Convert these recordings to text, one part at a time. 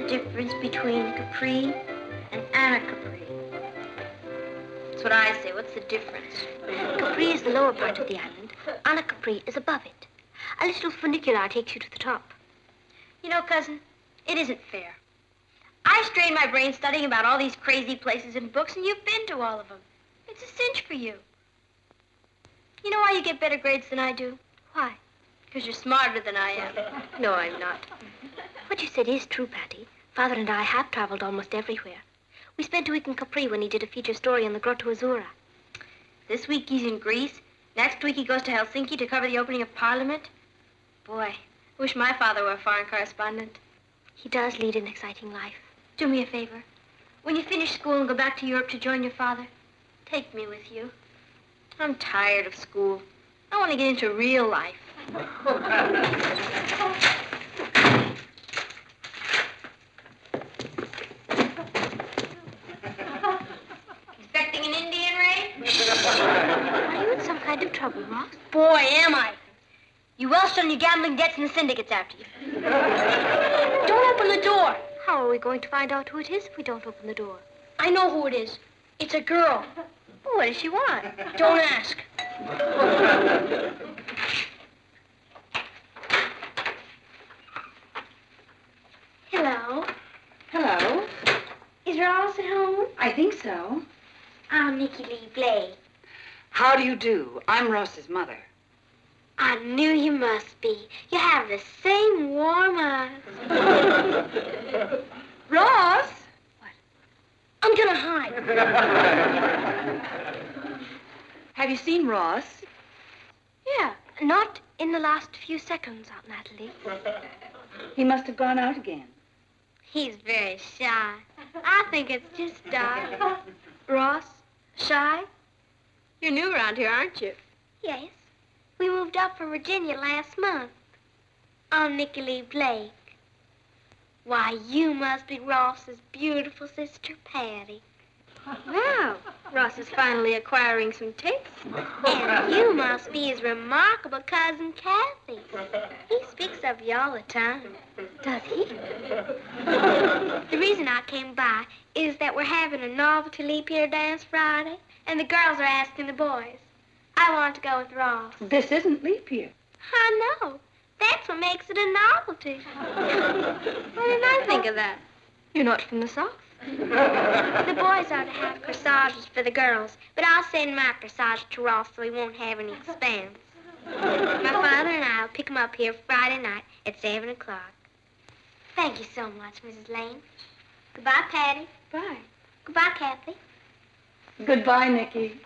difference between Capri and Anacapri? That's what I say. What's the difference? Capri is the lower part of the island. Anacapri is above it. A little funicular takes you to the top. You know, cousin, it isn't fair. I strained my brain studying about all these crazy places in books, and you've been to all of them. It's a cinch for you. You know why you get better grades than I do? Why? Because you're smarter than I am. No, I'm not. What you said is true, Patty. Father and I have traveled almost everywhere. We spent a week in Capri when he did a feature story on the Grotto Azzurra. This week he's in Greece. Next week he goes to Helsinki to cover the opening of Parliament. Boy, I wish my father were a foreign correspondent. He does lead an exciting life. Do me a favor. When you finish school and go back to Europe to join your father, take me with you. I'm tired of school. I want to get into real life. Expecting an Indian raid? Are you in some kind of trouble, Ross? Boy, am I. You Welsh on your gambling debts and the syndicate's after you. Don't open the door. How are we going to find out who it is if we don't open the door? I know who it is. It's a girl. Oh, what does she want? Don't ask. Hello. Hello. Is Ross at home? I think so. I'm Nicky Lee Blake. How do you do? I'm Ross's mother. I knew you must be. You have the same warm eyes. Ross? What? I'm gonna hide. Have you seen Ross? Yeah, not in the last few seconds, Aunt Natalie. He must have gone out again. He's very shy. I think it's just style. Ross, shy? You're new around here, aren't you? Yes. We moved up from Virginia last month. I'm Nicky Lee Blake. Why, you must be Ross's beautiful sister, Patty. Wow, Ross is finally acquiring some taste. And you must be his remarkable cousin, Cathy. He speaks of you all the time. Does he? The reason I came by is that we're having a novelty leap year dance Friday, and the girls are asking the boys. I want to go with Ross. This isn't leap year. I know. That's what makes it a novelty. Why didn't I think of that? You're not from the South. The boys are to have corsages for the girls, but I'll send my corsage to Ross so he won't have any expense. My father and I will pick him up here Friday night at 7 o'clock. Thank you so much, Mrs. Lane. Goodbye, Patty. Bye. Goodbye, Cathy. Goodbye, Nicky.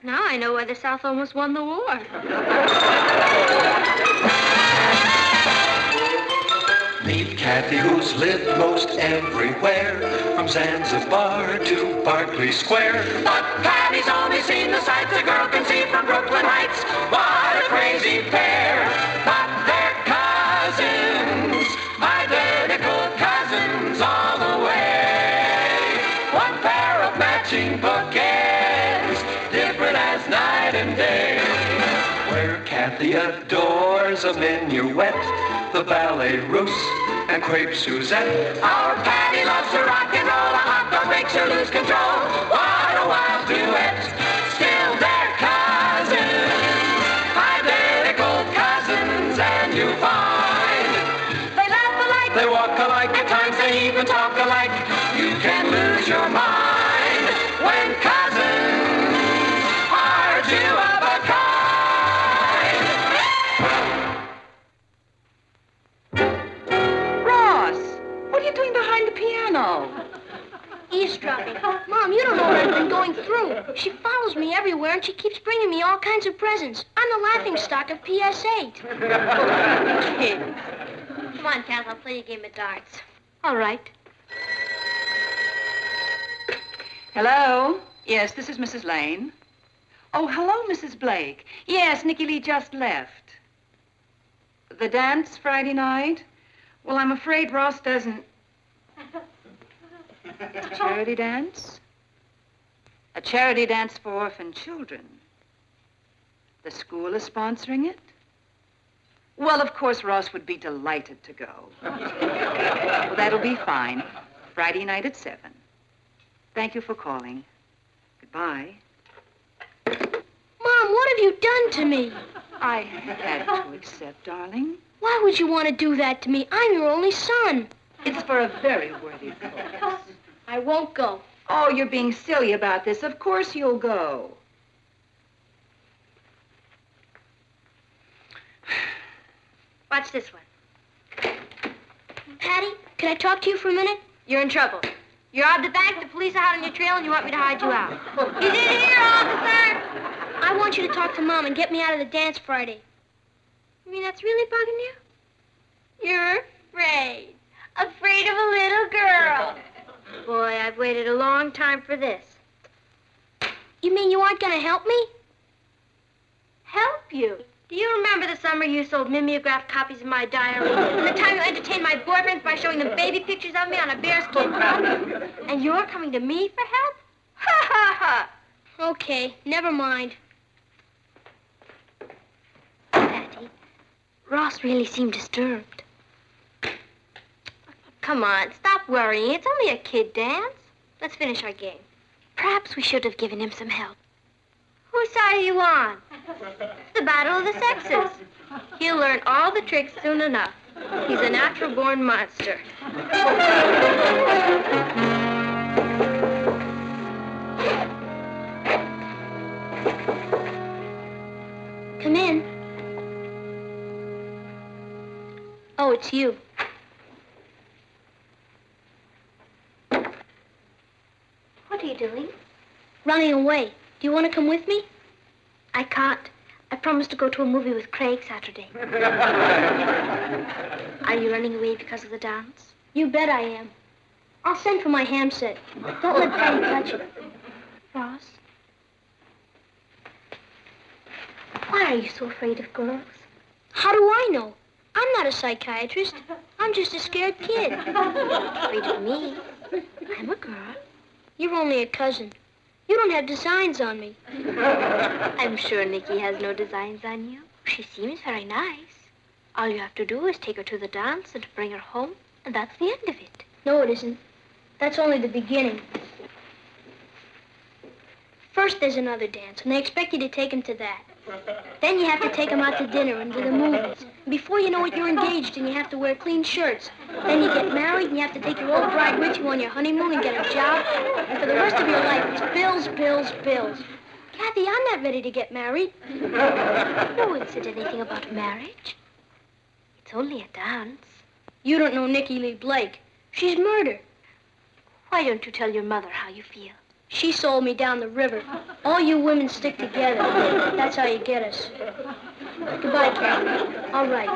Now I know why the South almost won the war. Meet Cathy, who's lived most everywhere, from Zanzibar to Berkeley Square. But Patty's only seen the sights a girl can see from Brooklyn Heights. What a crazy pair! But they're cousins, identical cousins all the way. One pair of matching bouquets, different as night and day. Where Cathy adores a minuet, the ballet russe, and crepe Suzette. Our Patty loves to rock and roll, a hot dog makes her lose control. What a wild duet, still they're cousins, identical cousins, and you find they laugh alike, they walk alike, at times they even talk alike. You can lose your mind when cousins are two of a kind. What are you doing behind the piano? Eavesdropping. Mom, you don't know what I've been going through. She follows me everywhere, and she keeps bringing me all kinds of presents. I'm the laughingstock of PS8. Come on, Kath, I'll play you a game of darts. All right. Hello? Yes, this is Mrs. Lane. Oh, hello, Mrs. Blake. Yes, Nicky Lee just left. The dance Friday night? Well, I'm afraid Ross doesn't... A charity dance? A charity dance for orphan children. The school is sponsoring it? Well, of course, Ross would be delighted to go. Well, that'll be fine. Friday night at 7. Thank you for calling. Goodbye. Mom, what have you done to me? I had to accept, darling. Why would you want to do that to me? I'm your only son. It's for a very worthy cause. I won't go. Oh, you're being silly about this. Of course you'll go. Watch this one. Patty, can I talk to you for a minute? You're in trouble. You robbed the bank, the police are hot on your trail, and you want me to hide you out. He's in here, officer! I want you to talk to Mom and get me out of the dance Friday. You mean that's really bugging you? You're afraid. Afraid of a little girl. Boy, I've waited a long time for this. You mean you aren't going to help me? Help you? Do you remember the summer you sold mimeographed copies of my diary? And the time you entertained my boyfriends by showing them baby pictures of me on a bearskin rug? And you're coming to me for help? Ha, ha, ha. Okay, never mind. Patty, Ross really seemed disturbed. Come on, stop worrying. It's only a kid dance. Let's finish our game. Perhaps we should have given him some help. Whose side are you on? It's the battle of the sexes. He'll learn all the tricks soon enough. He's a natural-born monster. Come in. Oh, it's you. What are you doing? Running away. Do you want to come with me? I can't. I promised to go to a movie with Craig Saturday. Are you running away because of the dance? You bet I am. I'll send for my ham set. Don't let Patty touch it. Ross? Why are you so afraid of girls? How do I know? I'm not a psychiatrist. I'm just a scared kid. Afraid of me? I'm a girl. You're only a cousin. You don't have designs on me. I'm sure Nikki has no designs on you. She seems very nice. All you have to do is take her to the dance and bring her home, and that's the end of it. No, it isn't. That's only the beginning. First, there's another dance, and they expect you to take them to that. Then you have to take them out to dinner and to the movies. Before you know it, you're engaged, and you have to wear clean shirts. Then you get married, and you have to take your old bride with you on your honeymoon and get a job. And for the rest of your life, it's bills, bills, bills. Cathy, I'm not ready to get married. No one said anything about marriage. It's only a dance. You don't know Nikki Lee Blake. She's murder. Why don't you tell your mother how you feel? She sold me down the river. All you women stick together. That's how you get us. Goodbye, Cathy. All right.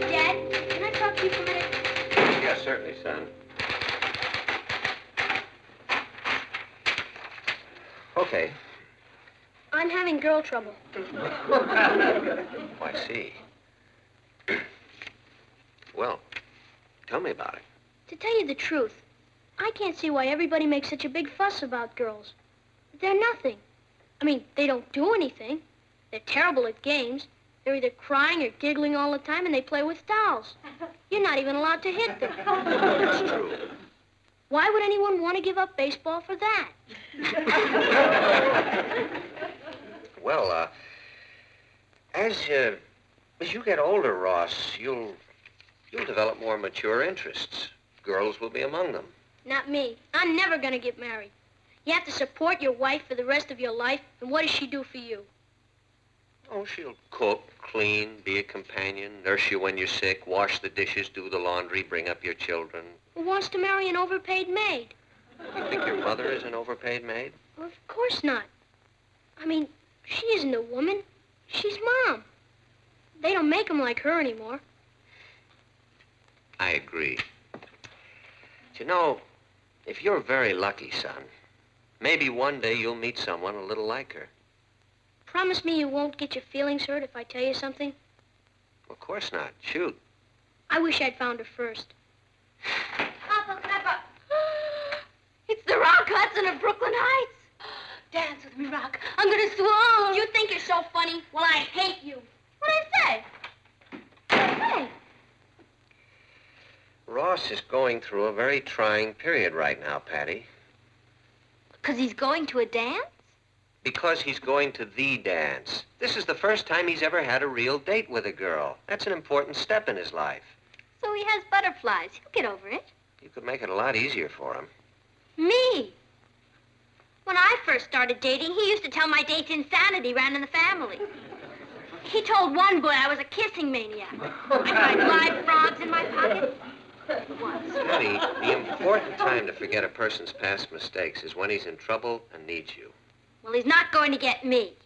Dad, can I talk to you for a minute? Yes, certainly, son. Okay. I'm having girl trouble. Oh, I see. Well, tell me about it. To tell you the truth, I can't see why everybody makes such a big fuss about girls. They're nothing. I mean, they don't do anything. They're terrible at games. They're either crying or giggling all the time, and they play with dolls. You're not even allowed to hit them. That's true. Why would anyone want to give up baseball for that? Well, as you get older, Ross, you'll develop more mature interests. Girls will be among them. Not me. I'm never going to get married. You have to support your wife for the rest of your life, and what does she do for you? Oh, she'll cook, clean, be a companion, nurse you when you're sick, wash the dishes, do the laundry, bring up your children. Who wants to marry an overpaid maid? You think your mother is an overpaid maid? Well, of course not. I mean, she isn't a woman. She's Mom. They don't make them like her anymore. I agree. But you know, if you're very lucky, son, maybe one day you'll meet someone a little like her. promise me you won't get your feelings hurt if I tell you something? Of course not. Shoot. I wish I'd found her first. Papa, Papa. It's the Rock Hudson of Brooklyn Heights. Dance with me, Rock. I'm gonna swoon. You think you're so funny? Well, I hate you. What'd I say? Hey. Ross is going through a very trying period right now, Patty. 'Cause he's going to a dance? Because he's going to the dance. This is the first time he's ever had a real date with a girl. That's an important step in his life. So he has butterflies. He'll get over it. You could make it a lot easier for him. Me? When I first started dating, he used to tell my dates insanity ran in the family. He told one boy I was a kissing maniac. I tried live frogs in my pocket. Once. Patty, the important time to forget a person's past mistakes is when he's in trouble and needs you. Well, he's not going to get me.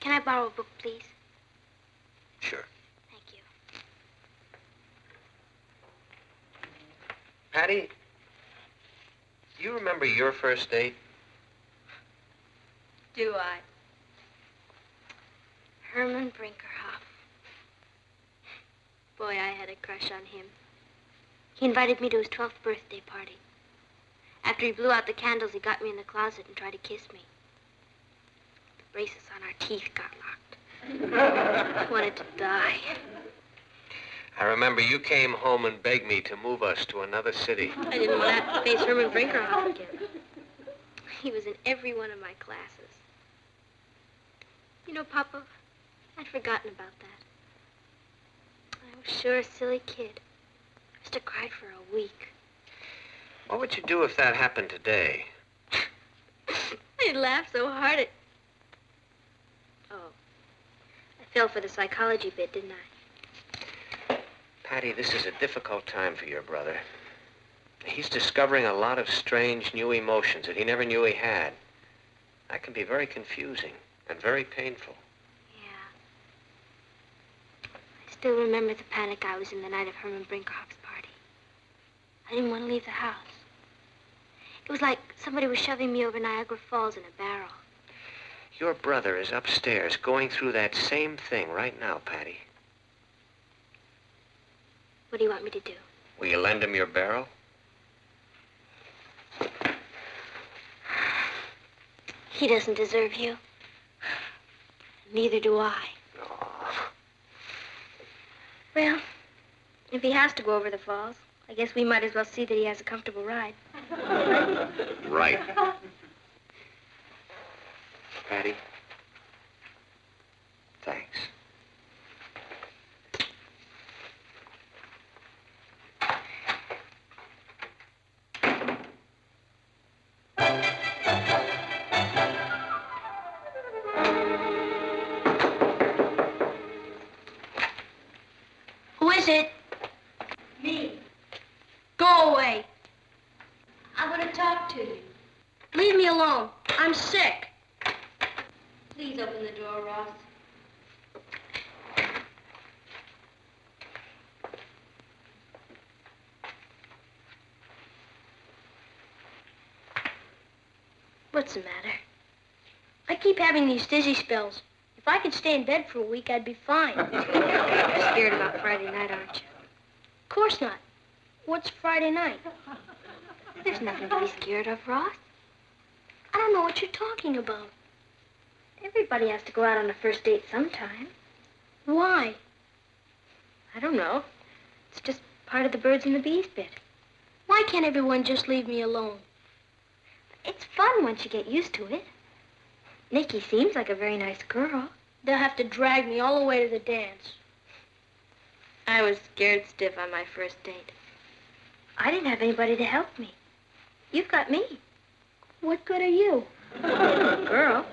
Can I borrow a book, please? Sure. Thank you. Patty, do you remember your first date? Do I? Herman Brinkerhoff. Boy, I had a crush on him. He invited me to his 12th birthday party. After he blew out the candles, he got me in the closet and tried to kiss me. The braces on our teeth got locked. I wanted to die. I remember you came home and begged me to move us to another city. I didn't want to have to face Herman Brinkerhoff again. He was in every one of my classes. You know, Papa, I'd forgotten about that. I was sure a silly kid. I must have cried for a week. What would you do if that happened today? I laughed so hard at... Oh, I fell for the psychology bit, didn't I? Patty, this is a difficult time for your brother. He's discovering a lot of strange new emotions that he never knew he had. That can be very confusing and very painful. Yeah. I still remember the panic I was in the night of Herman Brinkerhoff's party. I didn't want to leave the house. It was like somebody was shoving me over Niagara Falls in a barrel. Your brother is upstairs going through that same thing right now, Patty. What do you want me to do? Will you lend him your barrel? He doesn't deserve you. Neither do I. Oh. Well, if he has to go over the falls, I guess we might as well see that he has a comfortable ride. Right. Patty, thanks. Who is it? Me. Go away. I want to talk to you. Leave me alone. I'm sick. Please open the door, Ross. What's the matter? I keep having these dizzy spells. If I could stay in bed for a week, I'd be fine. You're scared about Friday night, aren't you? Of course not. What's Friday night? There's nothing to be scared of, Ross. I don't know what you're talking about. Everybody has to go out on a first date sometime. Why? I don't know. It's just part of the birds and the bees bit. Why can't everyone just leave me alone? It's fun once you get used to it. Nikki seems like a very nice girl. They'll have to drag me all the way to the dance. I was scared stiff on my first date. I didn't have anybody to help me. You've got me. What good are you? Girl,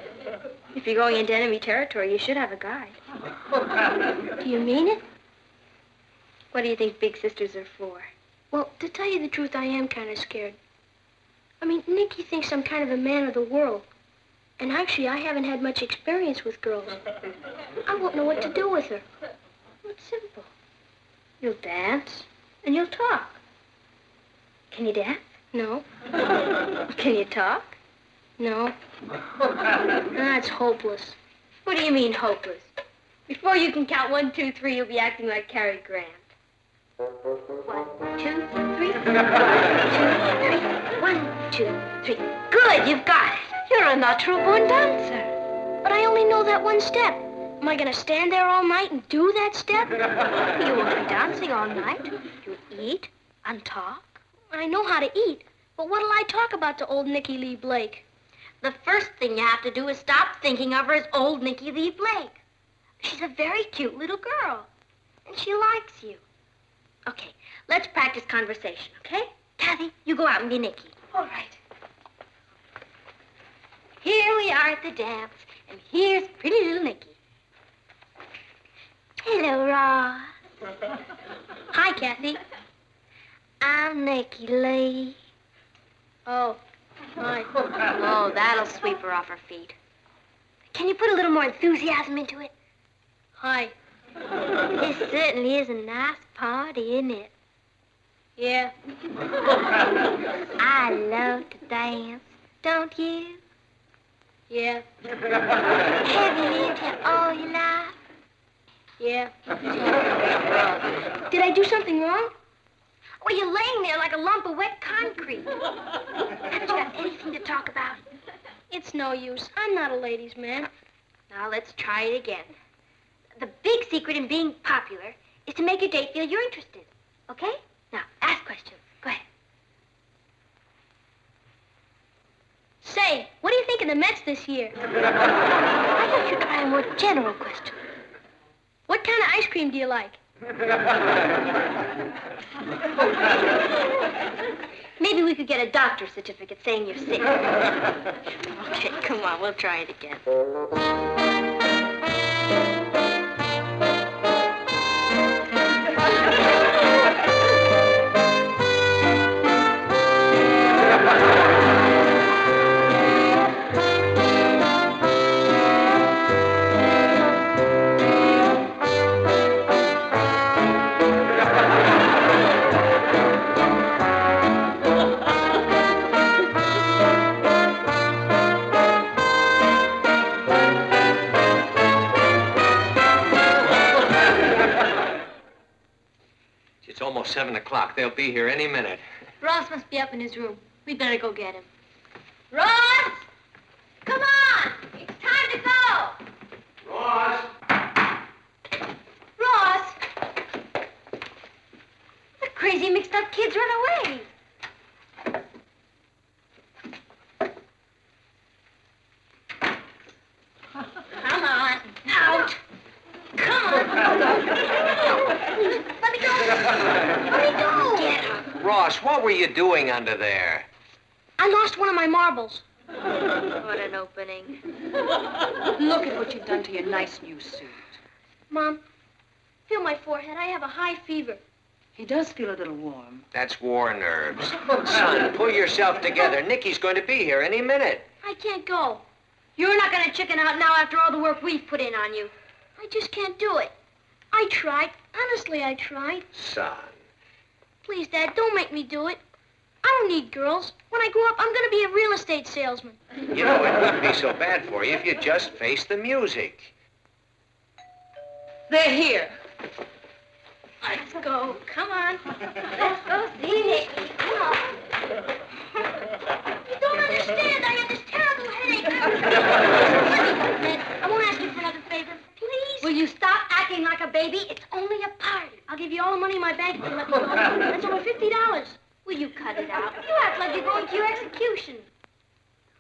if you're going into enemy territory, you should have a guide. Do you mean it? What do you think big sisters are for? Well, to tell you the truth, I am kind of scared. I mean, Nikki thinks I'm kind of a man of the world. And actually, I haven't had much experience with girls. I won't know what to do with her. It's simple. You'll dance, and you'll talk. Can you dance? No. Can you talk? No. That's hopeless. What do you mean, hopeless? Before you can count 1, 2, 3, you'll be acting like Cary Grant. 1, 2, 3. 1, 2, 3. Good, you've got it. You're a natural-born dancer. But I only know that one step. Am I going to stand there all night and do that step? You won't be dancing all night. You eat and talk. I know how to eat, but what'll I talk about to old Nicky Lee Blake? The first thing you have to do is stop thinking of her as old Nicky Lee Blake. She's a very cute little girl, and she likes you. Okay, let's practice conversation, okay? Cathy, you go out and be Nicky. All right. Here we are at the dance, and here's pretty little Nicky. Hello, Ross. Hi, Cathy. I'm Nicky Lee. Oh, hi. Oh, that'll sweep her off her feet. Can you put a little more enthusiasm into it? Hi. This certainly is a nice party, isn't it? Yeah. I love to dance, don't you? Yeah. Have you lived here all your life? Yeah. Did I do something wrong? Well, you're laying there like a lump of wet concrete. Haven't you got anything to talk about? It's no use. I'm not a ladies' man. Now, let's try it again. The big secret in being popular is to make your date feel you're interested. Okay? Now, ask questions. Go ahead. Say, what do you think of the Mets this year? I thought you'd try a more general question. What kind of ice cream do you like? Maybe we could get a doctor's certificate saying you're sick. Okay, come on, we'll try it again. It's almost 7 o'clock. They'll be here any minute. Ross must be up in his room. We'd better go get him. Ross! Come on! It's time to go! Ross! Ross! The crazy mixed-up kids run away. Come on, out. Come on. Let me go. Let me go. Get up. Ross, what were you doing under there? I lost one of my marbles. What an opening. Look at what you've done to your nice new suit. Mom, feel my forehead. I have a high fever. He does feel a little warm. That's war nerves. Son, pull yourself together. Nicky's going to be here any minute. I can't go. You're not going to chicken out now after all the work we've put in on you. I just can't do it. I tried. Honestly, I tried. Son. Please, Dad, don't make me do it. I don't need girls. When I grow up, I'm going to be a real estate salesman. You know, it wouldn't be so bad for you if you just faced the music. They're here. Let's go. Come on. Let's go see Nicky. Come on. You don't understand. I have this terrible headache. I won't ask you for another favor. Please? Will you stop acting like a baby? It's only a party. I'll give you all the money in my bank if you let me go. That's over $50. Will you cut it out? You act like you're going to your execution.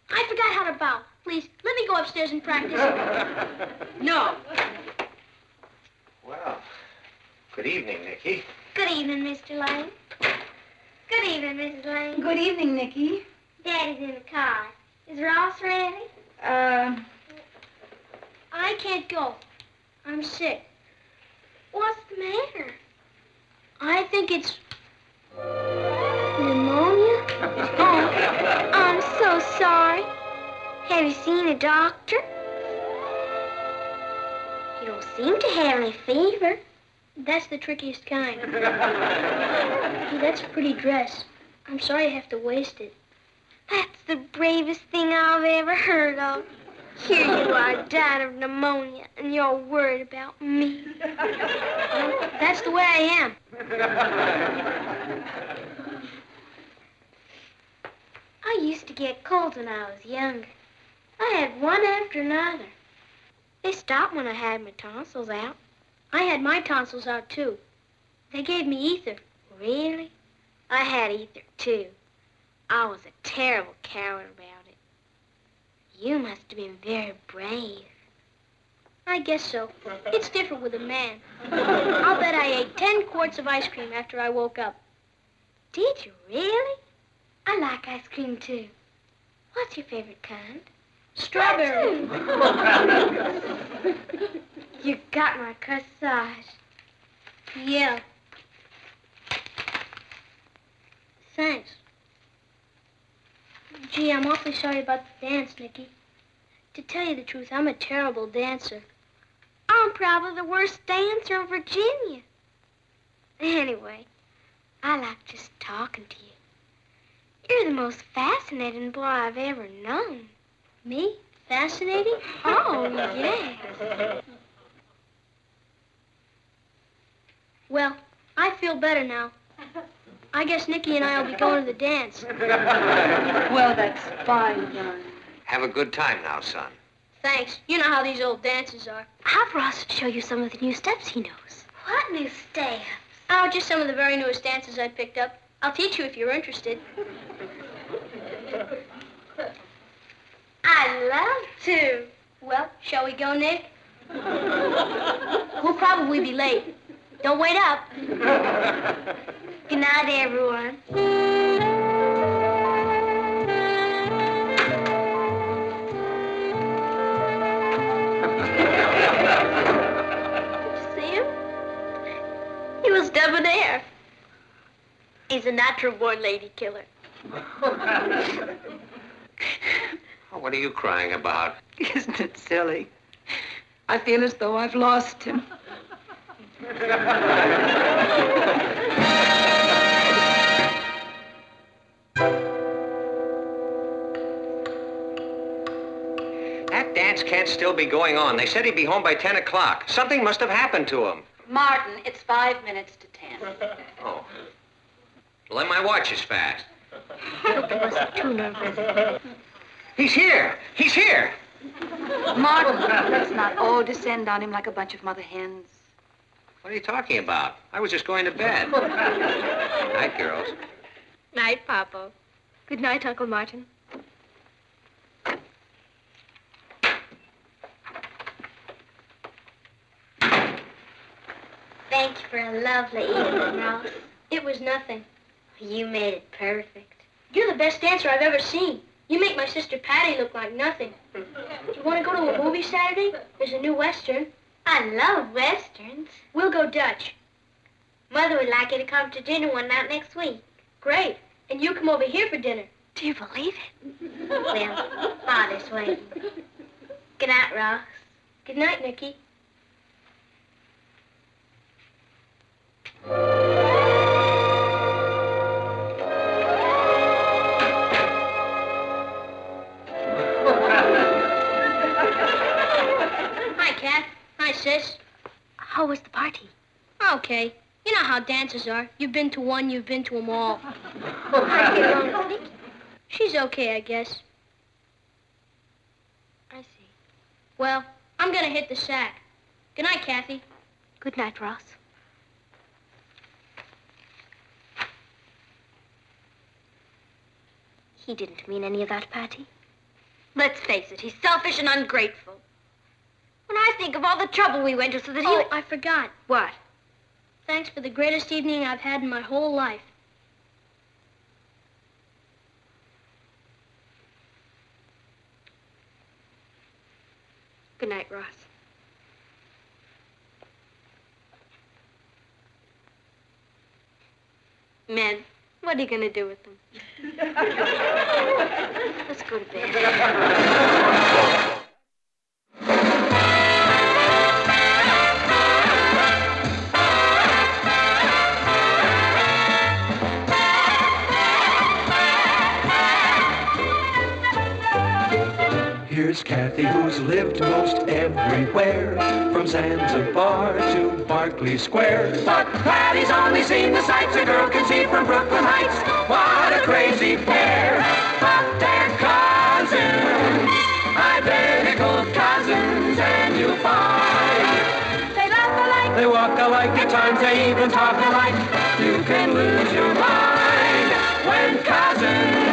I forgot how to bow. Please, let me go upstairs and practice. No. Well, good evening, Nicky. Good evening, Mr. Lane. Good evening, Mrs. Lane. Good evening, Nicky. Daddy's in the car. Is Ross ready? I can't go. I'm sick. What's the matter? I think it's pneumonia. Oh, I'm so sorry. Have you seen a doctor? You don't seem to have any fever. That's the trickiest kind. Hey, that's a pretty dress. I'm sorry I have to waste it. That's the bravest thing I've ever heard of. Here you are, dying of pneumonia, and you're worried about me. Well, that's the way I am. I used to get colds when I was younger. I had one after another. They stopped when I had my tonsils out. I had my tonsils out, too. They gave me ether. Really? I had ether, too. I was a terrible coward about it. You must have been very brave. I guess so. It's different with a man. I'll bet I ate 10 quarts of ice cream after I woke up. Did you really? I like ice cream, too. What's your favorite kind? Strawberry. You got my corsage. Yeah. Thanks. Gee, I'm awfully sorry about the dance, Nicky. To tell you the truth, I'm a terrible dancer. I'm probably the worst dancer in Virginia. Anyway, I like just talking to you. You're the most fascinating boy I've ever known. Me? Fascinating? Oh, yes. Well, I feel better now. I guess Nicky and I will be going to the dance. Well, that's fine, John. Have a good time now, son. Thanks. You know how these old dances are. Have Ross show you some of the new steps he knows. What new steps? Oh, just some of the very newest dances I picked up. I'll teach you if you're interested. I'd love to. Well, shall we go, Nick? We'll probably be late. Don't wait up. Good night, everyone. See him? He was debonair. He's a natural-born lady killer. Oh, what are you crying about? Isn't it silly? I feel as though I've lost him. That dance can't still be going on. They said he'd be home by 10 o'clock. Something must have happened to him. Martin, it's 5 minutes to 10. Oh. Well, then my watch is fast. I wasn't too nervous. He's here! He's here! Martin, let's not all descend on him like a bunch of mother hens. What are you talking about? I was just going to bed. Night, girls. Night, Papa. Good night, Uncle Martin. Thank you for a lovely evening, Ross. It was nothing. You made it perfect. You're the best dancer I've ever seen. You make my sister Patty look like nothing. Do you want to go to a movie Saturday? There's a new Western. I love Westerns. We'll go Dutch. Mother would like you to come to dinner one night next week. Great. And you come over here for dinner. Do you believe it? Well, Father's waiting. Good night, Ross. Good night, Nicky. Hi, Kath. Hi, sis. How was the party? Okay. You know how dancers are. You've been to one, you've been to them all. How'd you get along with Nicky? She's okay, I guess. I see. Well, I'm gonna hit the sack. Good night, Cathy. Good night, Ross. He didn't mean any of that, Patty. Let's face it, he's selfish and ungrateful. When I think of all the trouble we went to so that he... Oh, I forgot. What? Thanks for the greatest evening I've had in my whole life. Good night, Ross. Men, what are you going to do with them? Let's go to bed. here's Cathy, who's lived most everywhere, from Zanzibar to Berkeley Square. But Patty's only seen the sights a girl can see from Brooklyn Heights. What a crazy pair, but they're cousins, identical cousins, and you'll find they laugh alike, they walk alike, at times they even talk alike. You can lose your mind when cousins